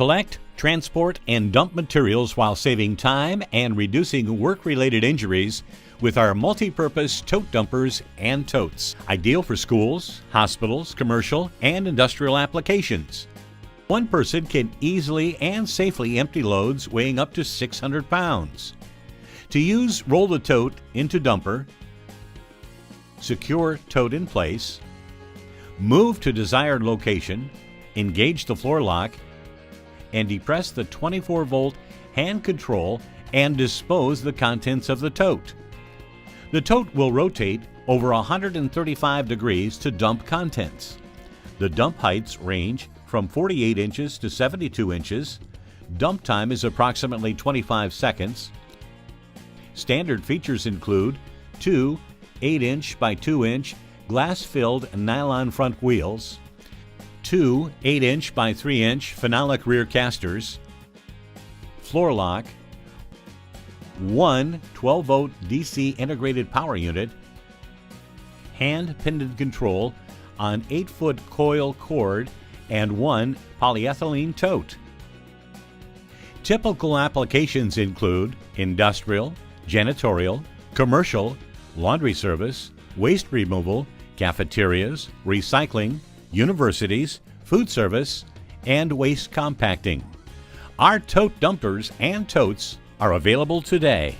Collect, transport, and dump materials while saving time and reducing work-related injuries with our multi-purpose tote dumpers and totes. Ideal for schools, hospitals, commercial, and industrial applications. One person can easily and safely empty loads weighing up to 600 pounds. To use, roll the tote into dumper, secure tote in place, move to desired location, engage the floor lock, and depress the 24-volt hand control and dispose the contents of the tote. The tote will rotate over 135 degrees to dump contents. The dump heights range from 48 inches to 72 inches. Dump time is approximately 25 seconds. Standard features include two 8-inch by 2-inch glass-filled nylon front wheels, two 8-inch by 3-inch phenolic rear casters, floor lock, one 12-volt DC integrated power unit, hand pendant control on 8-foot coil cord, and one polyethylene tote. Typical applications include industrial, janitorial, commercial, laundry service, waste removal, cafeterias, recycling, universities, food service, and waste compacting. Our tote dumpers and totes are available today.